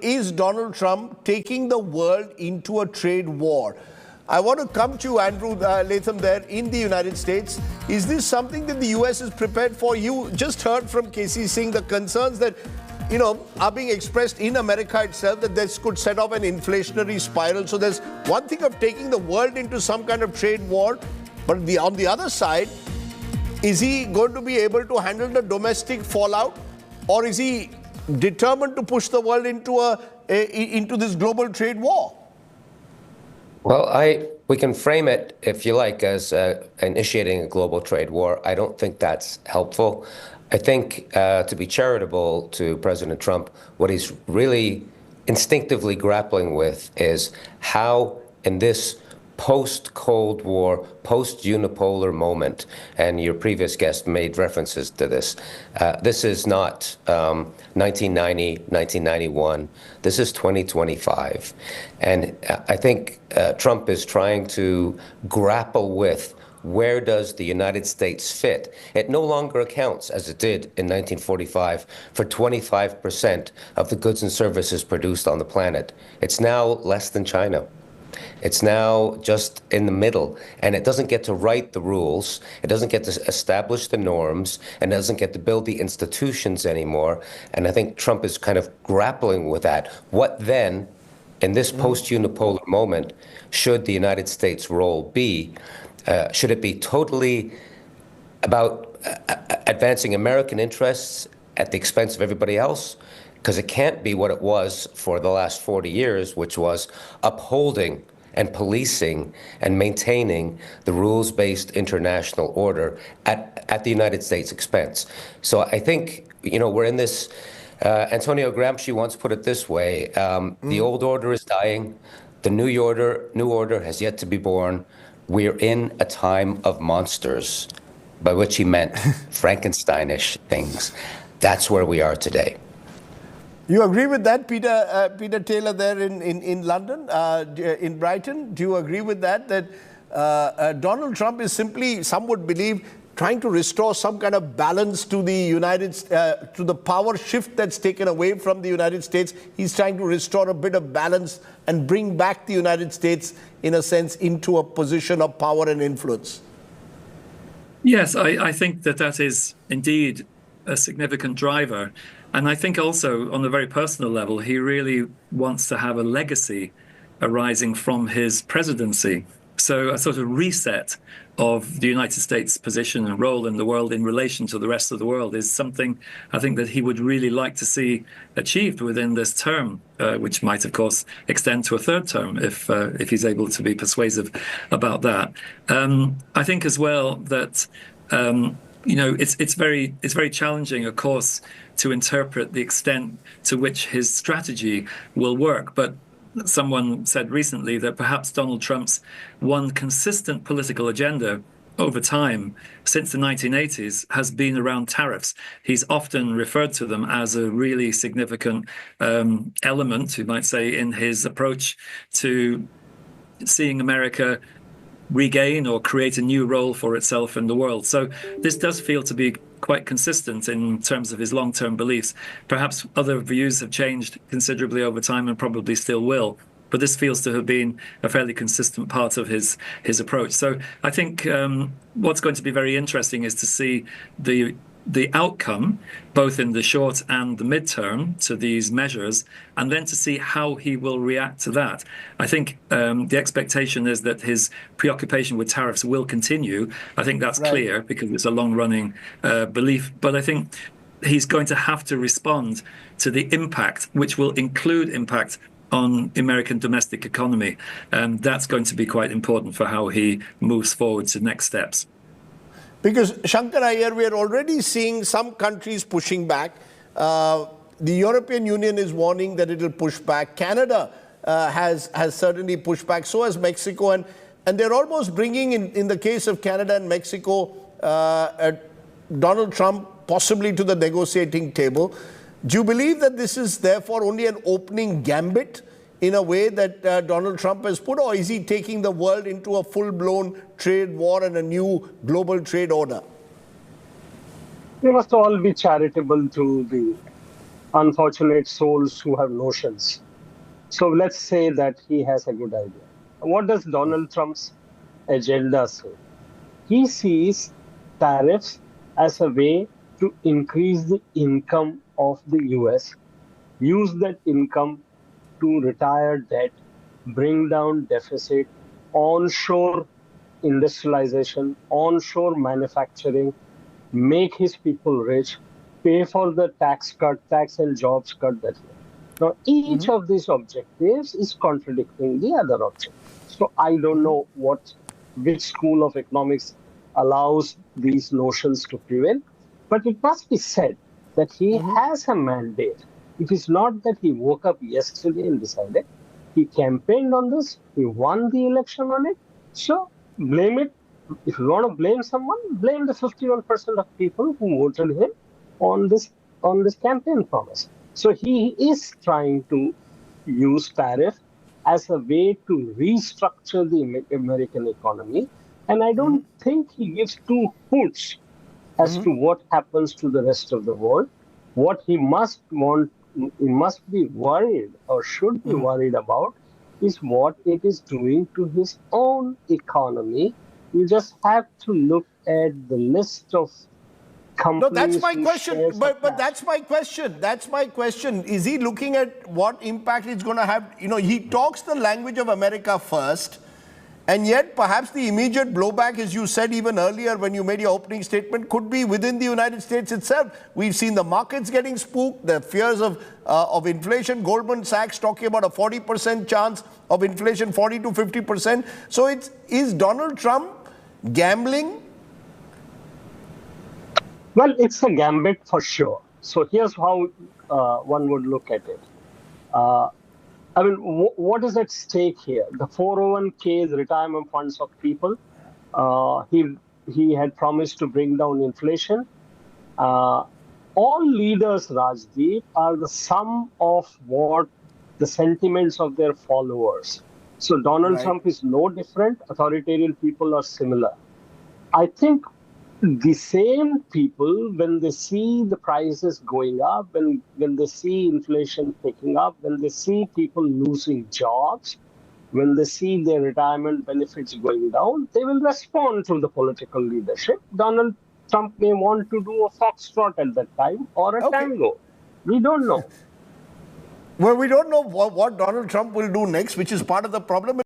is Donald Trump taking the world into a trade war? I want to come to you, Andrew Latham, there in the United States. Is this something that the U.S. is prepared for? You just heard from Casey Singh the concerns that, are being expressed in America itself, that this could set off an inflationary spiral. So there's one thing of taking the world into some kind of trade war, but on the other side, is he going to be able to handle the domestic fallout, or is he determined to push the world into this global trade war? Well, we can frame it, if you like, as initiating a global trade war. I don't think that's helpful. I think, to be charitable to President Trump, what he's really instinctively grappling with is how, in this post-Cold War, post-unipolar moment, and your previous guest made references to this. This is not 1990, 1991. This is 2025. And I think Trump is trying to grapple with, where does the United States fit? It no longer accounts, as it did in 1945, for 25% of the goods and services produced on the planet. It's now less than China. It's now just in the middle, and it doesn't get to write the rules, it doesn't get to establish the norms, and it doesn't get to build the institutions anymore. And I think Trump is kind of grappling with that. What then, in this post-unipolar moment, should the United States' role be? Should it be totally about advancing American interests at the expense of everybody else? Because it can't be what it was for the last 40 years, which was upholding and policing and maintaining the rules-based international order at the United States' expense. So I think, we're in this, Antonio Gramsci once put it this way, the old order is dying, the new order has yet to be born. We're in a time of monsters, by which he meant Frankensteinish things. That's where we are today. You agree with that, Peter Taylor, there in London, in Brighton? Do you agree with that Donald Trump is simply, some would believe, trying to restore some kind of balance to to the power shift that's taken away from the United States? He's trying to restore a bit of balance and bring back the United States, in a sense, into a position of power and influence. Yes, I think that is indeed a significant driver. And I think also, on a very personal level, he really wants to have a legacy arising from his presidency. So a sort of reset of the United States' position and role in the world in relation to the rest of the world is something I think that he would really like to see achieved within this term, which might, of course, extend to a third term if he's able to be persuasive about that. I think as well that it's very challenging, of course, to interpret the extent to which his strategy will work. But someone said recently that perhaps Donald Trump's one consistent political agenda over time, since the 1980s, has been around tariffs. He's often referred to them as a really significant element, you might say, in his approach to seeing America regain or create a new role for itself in the world. So this does feel to be quite consistent in terms of his long-term beliefs. Perhaps other views have changed considerably over time and probably still will, but this feels to have been a fairly consistent part of his approach. So I think what's going to be very interesting is to see the outcome, both in the short and the midterm, to these measures, and then to see how he will react to that. I think the expectation is that his preoccupation with tariffs will continue. I think that's clear because it's a long-running belief. But I think he's going to have to respond to the impact, which will include impact on the American domestic economy. That's going to be quite important for how he moves forward to next steps. Because, Shankar Iyer, we are already seeing some countries pushing back. The European Union is warning that it will push back. Canada has certainly pushed back. So has Mexico. And they're almost bringing, in the case of Canada and Mexico, Donald Trump possibly to the negotiating table. Do you believe that this is therefore only an opening gambit in a way that Donald Trump has put, or is he taking the world into a full-blown trade war and a new global trade order? We must all be charitable to the unfortunate souls who have notions. So let's say that he has a good idea. What does Donald Trump's agenda say? He sees tariffs as a way to increase the income of the US, use that income to retire debt, bring down deficit, onshore industrialization, onshore manufacturing, make his people rich, pay for the tax and jobs cut that he had. Now, each of these objectives is contradicting the other objective. So I don't know which school of economics allows these notions to prevail, but it must be said that he has a mandate. It is not that he woke up yesterday and decided. He campaigned on this. He won the election on it. So blame it. If you want to blame someone, blame the 51% of people who voted him on this campaign promise. So he is trying to use tariff as a way to restructure the American economy, and I don't think he gives two hoots as to what happens to the rest of the world. What he must be worried or should be worried about is what it is doing to his own economy. You just have to look at the list of companies. No, that's my question. But cash. that's my question. That's my question. Is he looking at what impact it's going to have? You know, he talks the language of America first, and yet perhaps the immediate blowback, as you said even earlier when you made your opening statement, could be within the United States itself. We've seen the markets getting spooked, the fears of inflation. Goldman Sachs talking about a 40% chance of inflation, 40 to 50%. So is Donald Trump gambling? Well, it's a gambit for sure. So here's how one would look at it. I mean, what is at stake here? The 401ks, retirement funds of people. He had promised to bring down inflation. All leaders, Rajdeep, are the sum of what the sentiments of their followers. So Donald Trump is no different. Authoritarian people are similar. I think the same people, when they see the prices going up, when they see inflation picking up, when they see people losing jobs, when they see their retirement benefits going down, they will respond to the political leadership. Donald Trump may want to do a foxtrot at that time or a tango. We don't know. Well, we don't know what Donald Trump will do next, which is part of the problem.